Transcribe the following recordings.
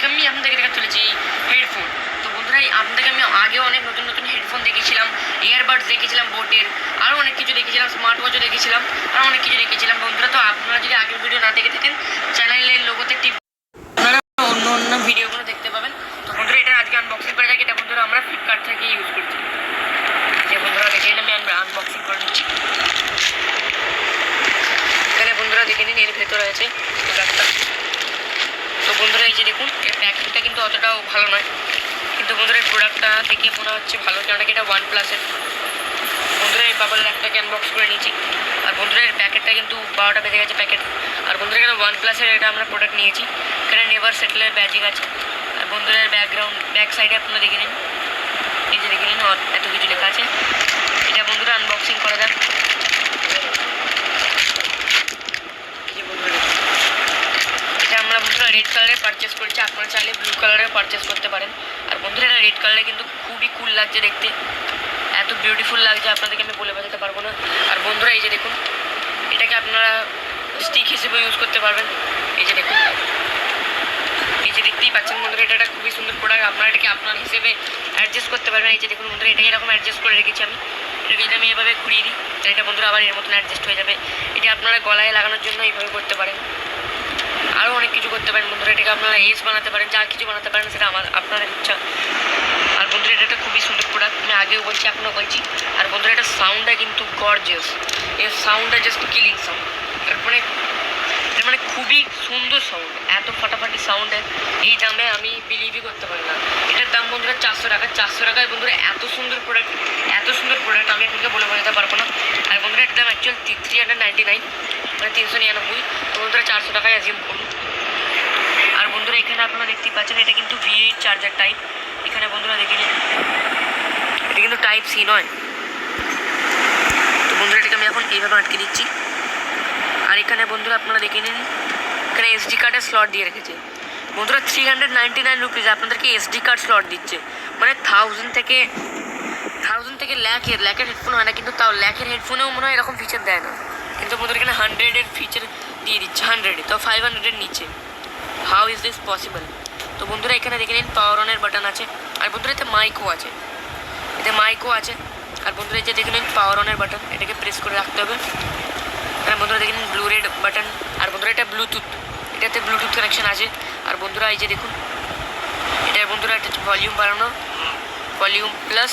আজকে আমি আপনাদেরকে দেখা চলেছি হেডফোন। তো বন্ধুরা আপনাদেরকে আমি আগে অনেক নতুন নতুন হেডফোন দেখেছিলাম, ইয়ারবাডস দেখেছিলাম বোটের, আরও অনেক কিছু দেখেছিলাম, স্মার্ট ওয়াচও দেখেছিলাম, আরও অনেক কিছু দেখেছিলাম বন্ধুরা। তো আপনারা যদি আগের ভিডিও না দেখে থাকেন চ্যানেলের লোগোতে টিপ আপনারা অন্য অন্য ভিডিওগুলো দেখতে পাবেন। তো বন্ধুরা এটা আজকে আনবক্সিং করা যাক। এটা বন্ধুরা আমরা ফ্লিপকার্ট থেকে ইউজ করছি। যে বন্ধুরা দেখে নিন, আমি আনবক্সিং করে নিচ্ছি। এখানে বন্ধুরা দেখে নিন, এর ভেতরে আছে প্রোডাক্টটা। তো বন্ধুরা এই যে দেখুন, এর প্যাকেটটা কিন্তু অতটাও ভালো নয়, কিন্তু বন্ধুরা এই প্রোডাক্টটা দেখে মনে হচ্ছে ভালো, কারণ এটা OnePlus-এর। বন্ধুরা এই বাবল একটাকে আনবক্স করে নিয়েছি। আর বন্ধুরা এর প্যাকেটটা কিন্তু 12টা বেজে গেছে প্যাকেট। আর বন্ধুরা এখানে OnePlus-এর এটা আমরা প্রোডাক্ট নিয়েছি। এখানে নেভার সেটেলের ব্যাজিং আছে। আর বন্ধুরা এর ব্যাক সাইডে আপনারা দেখে নিন, এই যে দেখে নিন এত কিছু লেখা আছে। এটা বন্ধুরা আনবক্সিং করা যাক। আমরা বন্ধুরা রেড কালারে পারচেস করেছি, আপনারা চাইলে ব্লু কালারে পারচেস করতে পারেন। আর বন্ধুরা এটা রেড কালারে কিন্তু খুবই কুল লাগছে দেখতে, এত বিউটিফুল লাগছে আপনাদেরকে আমি বলে বোঝাতে পারবো না। আর বন্ধুরা এই যে দেখুন, এটাকে আপনারা স্টিক হিসেবে ইউজ করতে পারবেন। এই যে দেখুন, এই যে দেখতেই পাচ্ছেন বন্ধুরা, এটা একটা খুবই সুন্দর প্রোডাক্ট। আপনারা এটাকে আপনার হিসেবে অ্যাডজাস্ট করতে পারবেন। এই যে দেখুন বন্ধুরা, এটাকে এরকম অ্যাডজাস্ট করে রেখেছি আমি। এটাকে যদি আমি এভাবে ঘুরিয়ে দিই, এটা বন্ধুরা আবার এর মতন অ্যাডজাস্ট হয়ে যাবে। এটা আপনারা গলায় লাগানোর জন্য এইভাবে করতে পারেন, আরও অনেক কিছু করতে পারেন বন্ধুরা। এটাকে আপনারা এস বানাতে পারেন, যা কিছু বানাতে পারেন সেটা আপনাদের ইচ্ছা। আর বন্ধুরা এটা একটা খুবই সুন্দর প্রোডাক্ট, আমি আগেও বলছি এখনও বলছি। আর বন্ধুরা এটা সাউন্ডটা কিন্তু গর্জিয়াস, এর সাউন্ডটা জাস্ট কিলিং সাউন্ড। মানে খুবই সুন্দর সাউন্ড, এত ফাটাফাটি সাউন্ড। এই দামে আমি বিলিভই করতে পারি না। এটার দাম বন্ধুরা 400 টাকা। 400 টাকায় বন্ধুরা এত সুন্দর প্রোডাক্ট আমি আপনাকে বলে বোঝাতে পারবো না। আর বন্ধুরা এটার দাম অ্যাকচুয়াল 399, মানে 399। তো বন্ধুরা 400 টাকায় অ্যাজিউম করুন। আর বন্ধুরা এখানে আপনারা দেখতেই পাচ্ছেন, এটা কিন্তু V8 চার্জার টাইপ। এখানে বন্ধুরা দেখে নিন, এটা কিন্তু টাইপ সি নয়। তো বন্ধুরা এটাকে আমি এখন এইভাবে আটকে দিচ্ছি। আর এখানে বন্ধুরা আপনারা দেখে নিন, এখানে SD কার্ডের স্লট দিয়ে রেখেছে। বন্ধুরা 399 রুপিজ আপনাদেরকে SD কার্ড স্লট দিচ্ছে, মানে 1000 থেকে ল্যাখের হেডফোন হয় না, কিন্তু তাও ল্যাখের হেডফোনেও মনে হয় এরকম ফিচার দেয় না। কিন্তু বন্ধুরা এখানে 100-এর ফিচার দিয়ে দিচ্ছে, 100-এ তো 500-এর নিচে। How is this possible? তো বন্ধুরা এখানে দেখে নিন, পাওয়ার অনের বাটন আছে। আর বন্ধুরা এতে মাইকও আছে, আর বন্ধুরা এই যে দেখে নিন পাওয়ার অনের বাটন, এটাকে প্রেস করে রাখতে হবে। আর বন্ধুরা দেখে নিন ব্লু রেড বাটন। আর বন্ধুরা এটা ব্লুটুথ, এটাতে ব্লুটুথ কানেকশন আছে। আর বন্ধুরা এই যে দেখুন, এটা বন্ধুরা এটা ভলিউম বাড়ানো, ভলিউম প্লাস,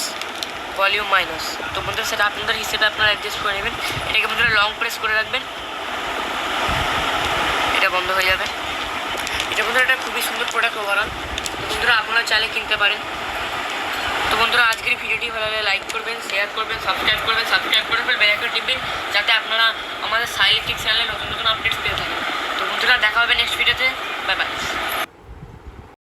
ভলিউম মাইনাস। তো বন্ধুরা সেটা আপনাদের হিসেবে আপনারা অ্যাডজাস্ট করে নেবেন। এটাকে বন্ধুরা লং প্রেস করে রাখবেন, এটা বন্ধ হয়ে যাবে। এটা বন্ধুরা একটা খুবই সুন্দর প্রোডাক্ট ওভারঅল। তো বন্ধুরা আপনারা চাইলে কিনতে পারেন। তো বন্ধুরা আজকের ভিডিওটি ভালো লাগলে লাইক করবেন, শেয়ার করবেন, সাবস্ক্রাইব করে বেল আইকন টিপবেন, যাতে আপনারা আমাদের সাইলেন্টিক চ্যানেলে নতুন নতুন আপডেটস পেয়ে থাকেন। তো বন্ধুরা দেখা হবে নেক্সট ভিডিওতে। Bye bye.